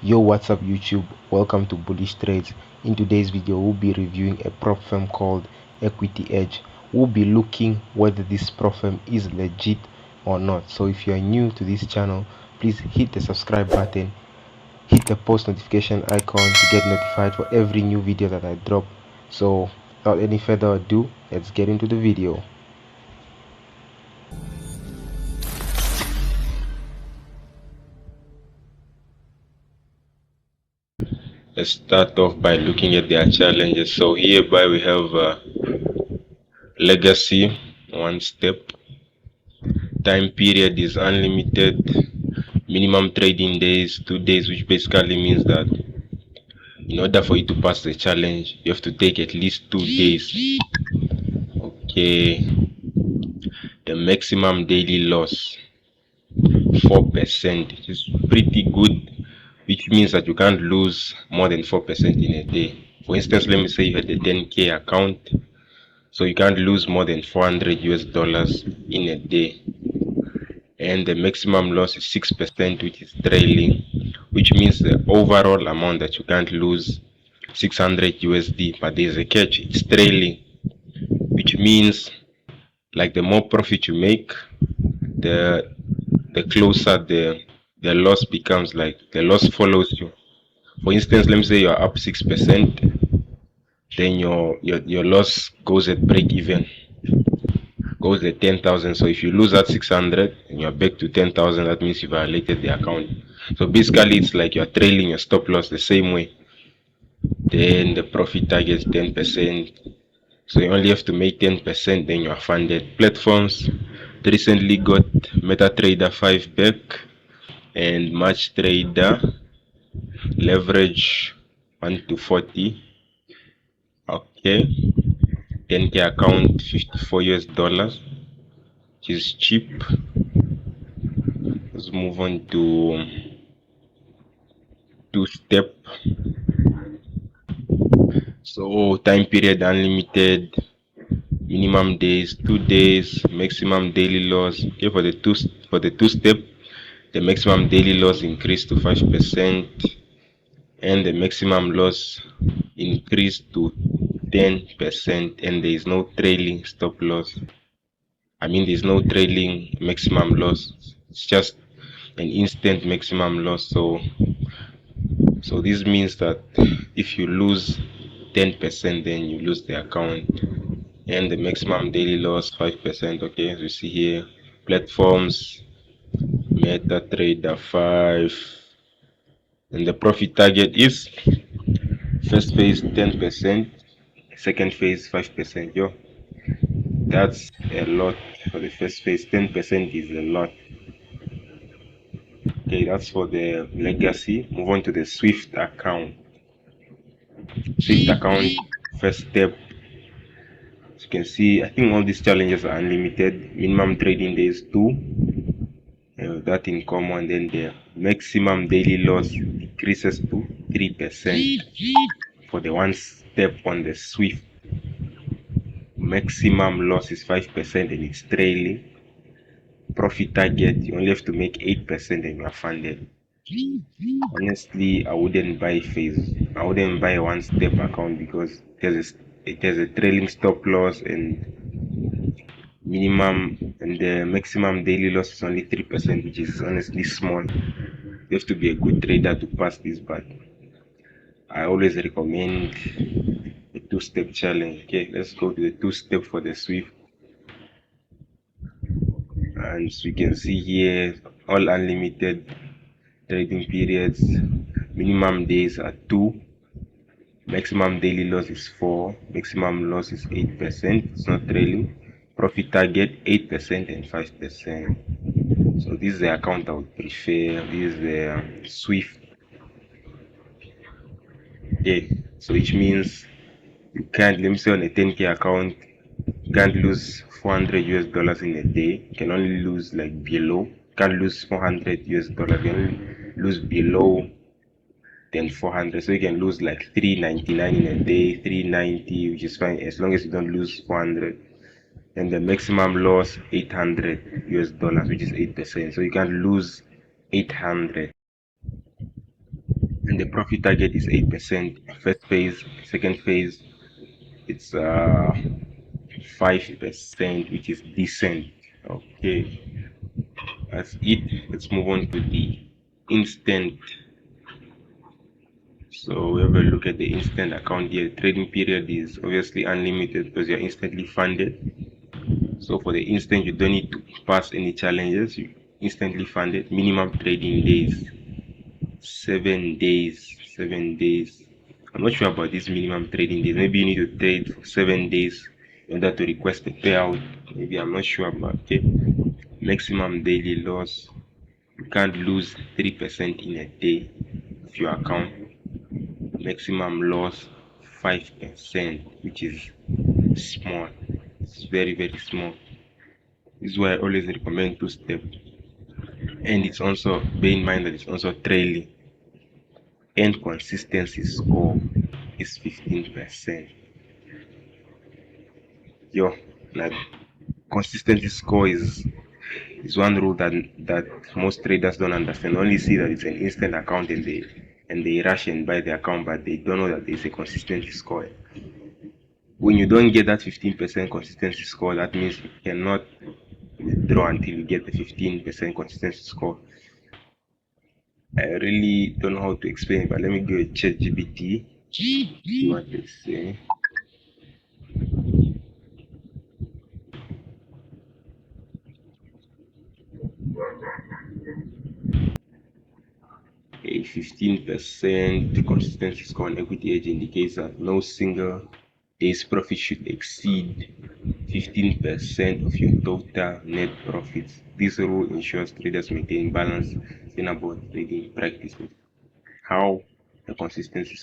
Yo, what's up YouTube? Welcome to Bullish Trades. In today's video, we'll be reviewing a prop firm called Equity Edge. We'll be looking whether this prop firm is legit or not. So if you are new to this channel, please hit the subscribe button, hit the post notification icon to get notified for every new video that I drop. So without any further ado, let's get into the video. Let's start off by looking at their challenges. So hereby we have legacy, one step. Time period is unlimited. Minimum trading days, 2 days, which basically means that in order for you to pass the challenge, you have to take at least 2 days. Okay. The maximum daily loss, 4%, which is pretty good, which means that you can't lose more than 4% in a day. For instance, let me say you had a 10K account, so you can't lose more than 400 US dollars in a day. And the maximum loss is 6%, which is trailing, which means the overall amount that you can't lose 600 USD, but there's a catch, it's trailing, which means like the more profit you make, the closer the loss becomes, like the loss follows you. For instance, let me say you're up 6%, then your loss goes at break even, goes at 10,000. So if you lose at 600 and you're back to 10,000, that means you violated the account. So basically it's like you're trailing your stop loss the same way. Then the profit target is 10%. So you only have to make 10%, then you are funded. Platforms recently got MetaTrader 5 back and MatchTrader, leverage 1 to 40. Okay, 10K account, 54 US dollars, which is cheap. Let's move on to two-step. So time period unlimited, minimum days 2 days, maximum daily loss. Okay, for the two-step, the maximum daily loss increased to 5%, and the maximum loss increased to 10%, and there is no trailing stop loss. I mean, there's no trailing maximum loss. It's just an instant maximum loss. So this means that if you lose 10%, then you lose the account. And the maximum daily loss 5%. Okay, as you see here, platforms MetaTrader 5, and the profit target is first phase 10%, second phase 5%. Yo, that's a lot for the first phase. 10% is a lot. Okay, that's for the legacy. Move on to the Swift account. Swift account, first step. As you can see, I think all these challenges are unlimited. Minimum trading days 2, that in common. Then the maximum daily loss decreases to 3% for the one step on the Swift. Maximum loss is 5% and it's trailing. Profit target, you only have to make 8% and you are funded. Honestly, I wouldn't buy a one step account because it has a trailing stop loss, and the maximum daily loss is only 3%, which is honestly small. You have to be a good trader to pass this, but I always recommend a two-step challenge. Okay, let's go to the two-step for the Swift. And so you can see here, all unlimited trading periods. Minimum days are 2, maximum daily loss is 4, maximum loss is 8%. It's not trailing. Profit target 8% and 5%. So this is the account I would prefer. This is the Swift. Okay, so which means you can't, let me say on a 10K account, you can't lose 400 US dollars in a day. You can only lose like below. You can't lose 400 US dollars. You can only lose below than 400. So you can lose like 399 in a day, 390, which is fine as long as you don't lose 400. And the maximum loss 800 US dollars, which is 8%. So you can't lose 800. and the profit target is 8%. First phase, second phase, it's 5%, which is decent. Okay, that's it. Let's move on to the instant. So we have a look at the instant account here. Trading period is obviously unlimited because you're instantly funded. So for the instant, you don't need to pass any challenges. You instantly funded. Minimum trading days, 7 days. 7 days. I'm not sure about these minimum trading days. Maybe you need to trade for 7 days in order to request a payout. Maybe I'm not sure about it. Maximum daily loss. You can't lose 3% in a day of your account. Maximum loss 5%, which is small. It's very, very small. This is why I always recommend two-step. And it's also, bear in mind that it's also trailing. And consistency score is 15%. Yo, like consistency score is one rule that most traders don't understand. They only see that it's an instant account and they rush and buy the account, but they don't know that there's a consistency score. When you don't get that 15% consistency score, that means you cannot withdraw until you get the 15% consistency score. I really don't know how to explain it, but let me go to ChatGPT, see what they say. A 15% consistency score on Equity Edge indicates that no single day's profit should exceed 15% of your total net profits. This rule ensures traders maintain balanced, sustainable trading practices. How the consistency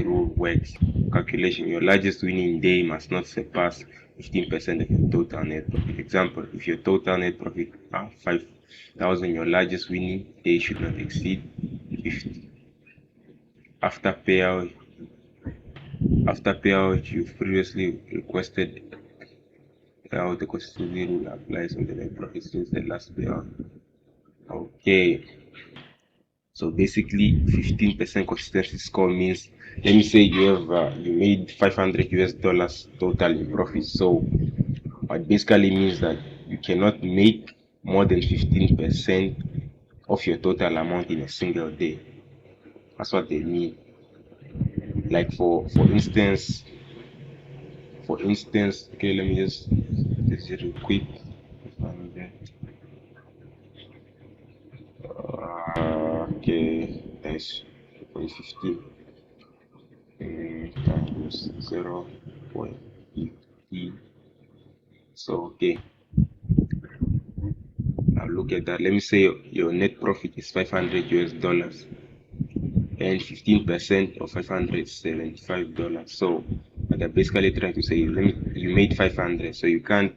rule works. Calculation: your largest winning day must not surpass 15% of your total net profit. Example: if your total net profit are 5,000, your largest winning day should not exceed 50. After payout, you've previously requested how the consistency rule applies on the net profit since the last payout. Okay, so basically 15% consistency score means, let me say you have you made $500 total in profit. So it basically means that you cannot make more than 15% of your total amount in a single day. That's what they mean. Like for instance, okay, let me just it real quick. Okay, that's 15 times 0.50. So okay, now look at that. Let me say your net profit is $500 and 15% of $575. So what they're basically trying to say is, you made 500, so you can't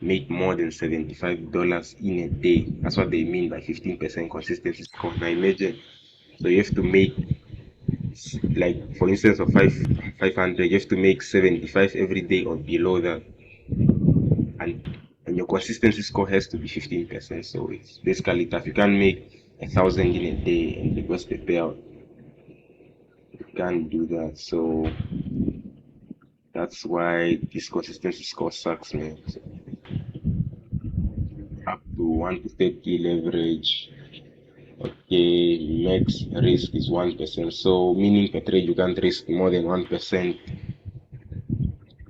make more than $75 in a day. That's what they mean by 15% consistency score. Now imagine, so you have to make, like for instance of 500, you have to make 75 every day or below that, and your consistency score has to be 15%. So it's basically tough. You can't make 1,000 in a day and request a payout. You can't do that. So that's why this consistency score sucks, man. So up to 1 to 30 leverage. Okay, max risk is 1%. So meaning per trade you can't risk more than 1%.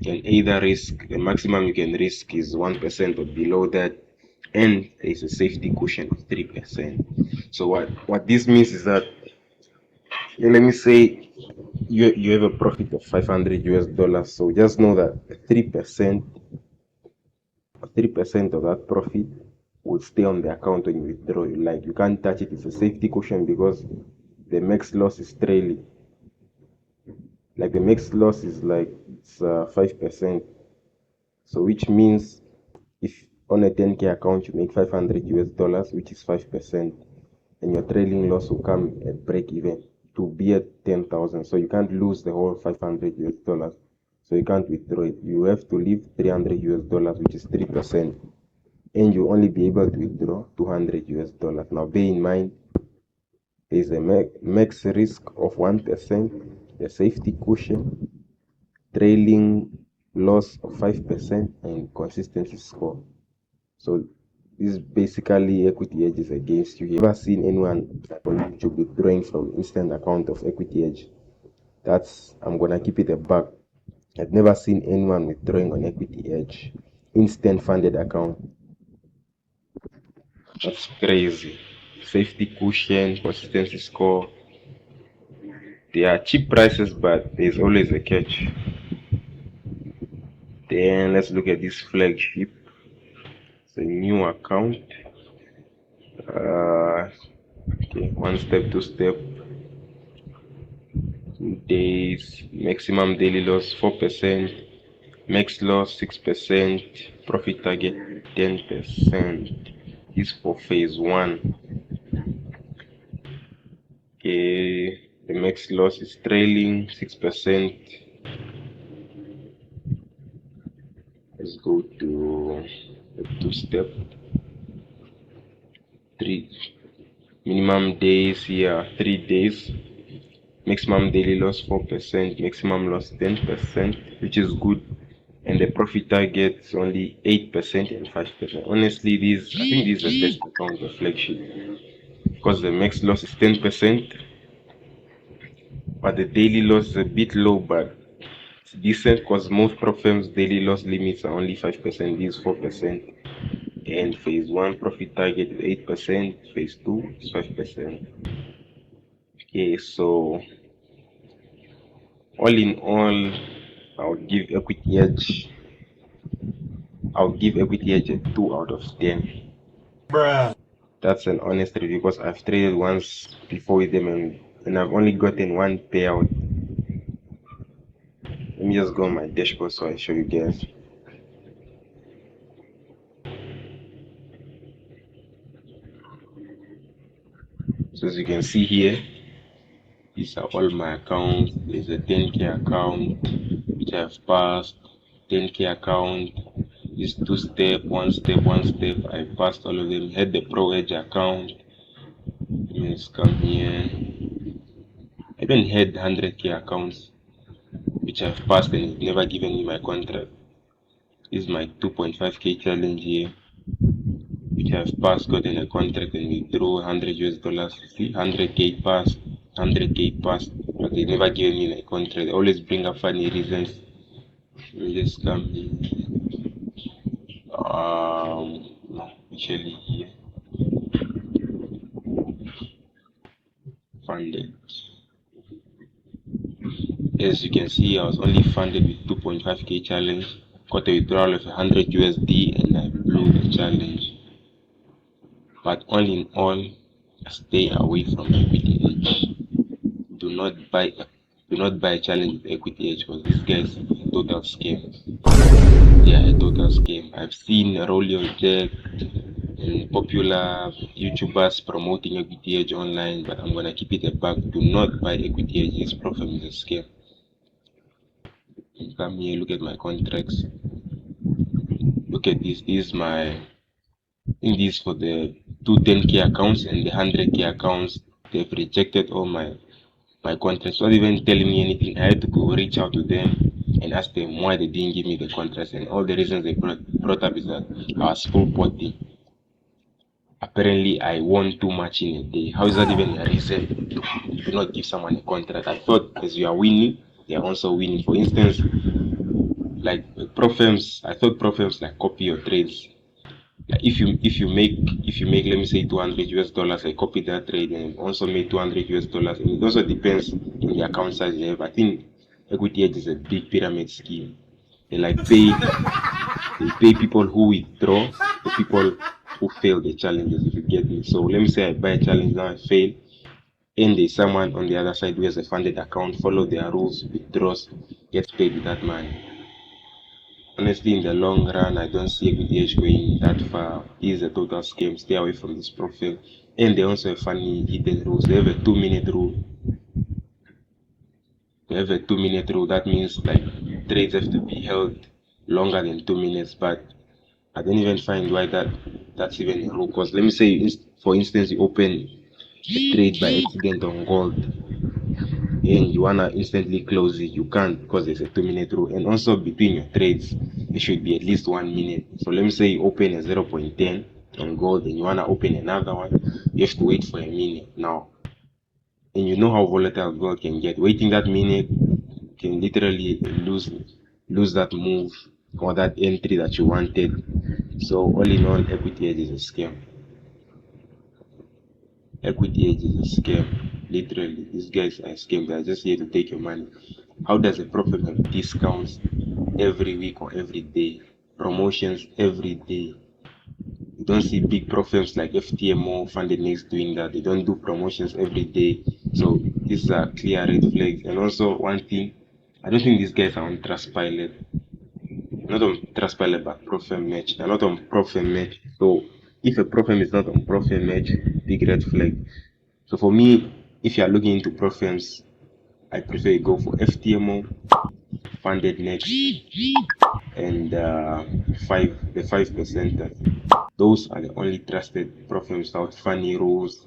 You can either risk, the maximum you can risk is 1% or below that, and there's a safety cushion of 3%. So what this means is that, let me say you have a profit of $500. So just know that 3% of that profit will stay on the account when you withdraw. Like you can't touch it. It's a safety cushion because the max loss is trailing. Like the max loss is like it's 5%. So which means if on a 10K account you make $500, which is 5%, and your trailing loss will come at break even to be at 10,000. So you can't lose the whole $500. So you can't withdraw it. You have to leave $300, which is 3%, and you only be able to withdraw $200. Now bear in mind There's a max risk of 1%, the safety cushion, trailing loss of 5%, and consistency score. So this is basically equity edges against you. Have you ever seen anyone on YouTube withdrawing from instant account of equity edge? I'm gonna keep it a buck. I've never seen anyone withdrawing on equity edge instant funded account. That's crazy. Safety cushion, consistency score. They are cheap prices, but there's always a catch. Then let's look at this flagship. It's a new account. Okay, 1 step, 2 step. 2 days, maximum daily loss 4%, max loss 6%, profit target 10%. This for phase 1. Okay, the max loss is trailing 6%. Let's go to the 2 step. 3 minimum days here, 3 days. Maximum daily loss 4%, maximum loss 10%, which is good. And the profit target is only 8% and 5%. Honestly, I think this is the best account, the flagship, because the max loss is 10%, but the daily loss is a bit low, but it's decent because most prop firms' daily loss limits are only 5%, this is 4%. And phase 1 profit target is 8%, phase 2 is 5%. Okay, so all in all, I'll give Equity Edge a 2 out of 10. Bruh. That's an honest review because I've traded once before with them and I've only gotten one payout. Let me just go on my dashboard so I show you guys. So as you can see here, these are all my accounts. There's a 10k account which I've passed, 10k account, this 2 step, 1 step, 1 step. I passed all of them. Had the Pro Edge account. Let's come here. I even had 100k accounts which I've passed and it's never given me my contract. This is my 2.5k challenge here, which I've passed, gotten a contract and withdrew $100. See, 100k passed, 100k passed, but they never given me my contract. They always bring up funny reasons. Let me just come here. No, actually here. Funded. As you can see, I was only funded with 2.5k challenge. Got a withdrawal of 100 USD and I blew the challenge. But all in all, stay away from equity edge. Do not buy a challenge with equity edge because these guys are a total scam. They are a total scam. I've seen Rolio Jack and popular YouTubers promoting equity edge online, but I'm gonna keep it a buck. Do not buy equity edge. This profile is a scam. Come here, look at my contracts. Look at this. This is my indies for the 210k accounts and the 100k accounts. They've rejected all my contracts, not even telling me anything. I had to go reach out to them and ask them why they didn't give me the contracts, and all the reasons they brought up is that I was full potting. Apparently I won too much in a day. How is that even a reason to not give someone a contract? I thought as you are winning, they are also winning. For instance, like prop firms, I thought prop firms like copy your trades. Like if you make let me say $200, I copy that trade and also made $200, and it also depends on the account size you have. I think equity edge is a big pyramid scheme. They pay people who withdraw, the people who fail the challenges, if you get me. So let me say I buy a challenge now, I fail, and there's someone on the other side who has a funded account, follow their rules, withdraws, gets paid with that money. Honestly, in the long run, I don't see equity edge going that far. It is a total scam. Stay away from this profile. And they also have funny hidden rules. They have a 2-minute rule. That means like trades have to be held longer than 2 minutes. But I don't even find why that's even a rule. Because let me say, for instance, you open a trade by accident on gold and you wanna instantly close it, you can't because there's a 2 minute rule. And also between your trades, it should be at least 1 minute. So let me say you open a 0.10 on gold and you wanna open another one, you have to wait for a minute now. And you know how volatile gold can get. Waiting that minute can literally lose that move or that entry that you wanted. So all in all, equity edge is a scam. Equity edge is a scam. Literally, these guys are scam. They are just here to take your money. How does a profit have discounts every week or every day? Promotions every day. You don't see big profits like FTMO, Funded Next doing that. They don't do promotions every day. So these are clear red flags. And also one thing, I don't think these guys are on Trustpilot. Not on Trustpilot, but Profit Match. They're not on Profit Match. So if a profit is not on Profit Match, big red flag. So for me, if you are looking into profits, I prefer you go for FTMO, Funded Next, and the 5%. Those are the only trusted profits without funny rules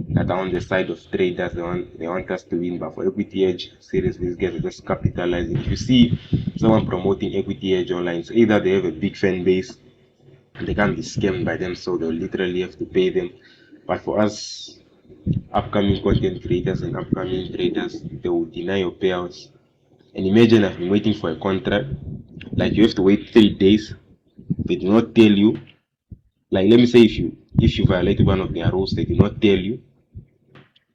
that are on the side of traders. They want us to win, but for equity edge, seriously, these guys are just capitalizing. If you see someone promoting equity edge online, it's either they have a big fan base and they can't be scammed by them, so they'll literally have to pay them. But for us, upcoming content creators and upcoming traders, they will deny your payouts. And imagine I've been waiting for a contract, like you have to wait 3 days. They do not tell you. Like let me say if you violated one of their rules, they do not tell you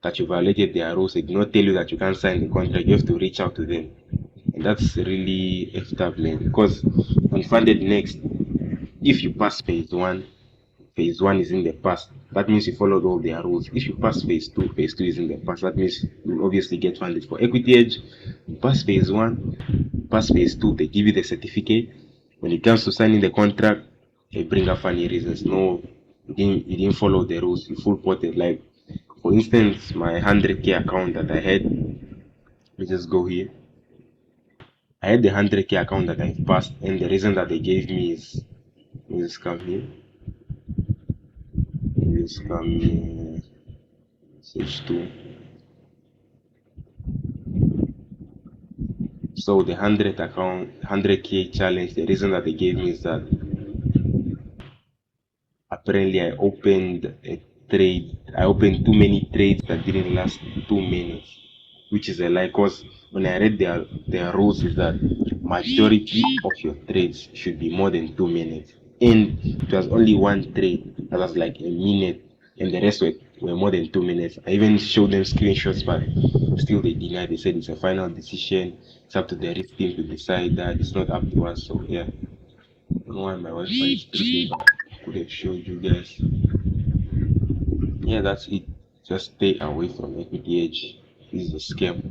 that you violated their rules. They do not tell you that you can't sign the contract. You have to reach out to them, and that's really effed up, man. Because on Funded Next, if you pass phase one is in the past. That means you followed all their rules. If you pass phase two is in the past. That means you'll obviously get funded. For Equity Edge, you pass phase one, pass phase two, they give you the certificate. When it comes to signing the contract, they bring up funny reasons. No, you didn't follow the rules. You full potted. Like, for instance, my 100K account that I had, let me just go here. I had the 100K account that I passed, and the reason that they gave me is, let me just come here. This come H2. So the 100K challenge, the reason that they gave me is that apparently I opened too many trades that didn't last 2 minutes, which is a lie. Cause when I read their rules is that majority of your trades should be more than 2 minutes, and it was only one trade that was like a minute, and the rest were more than 2 minutes. I even showed them screenshots, but still they denied. They said it's a final decision. It's up to the risk team to decide that. It's not up to us. So yeah, I don't know why my Wi-Fi is tripping, but I could have showed you guys. Yeah, that's it. Just stay away from Equity Edge. This is a scam.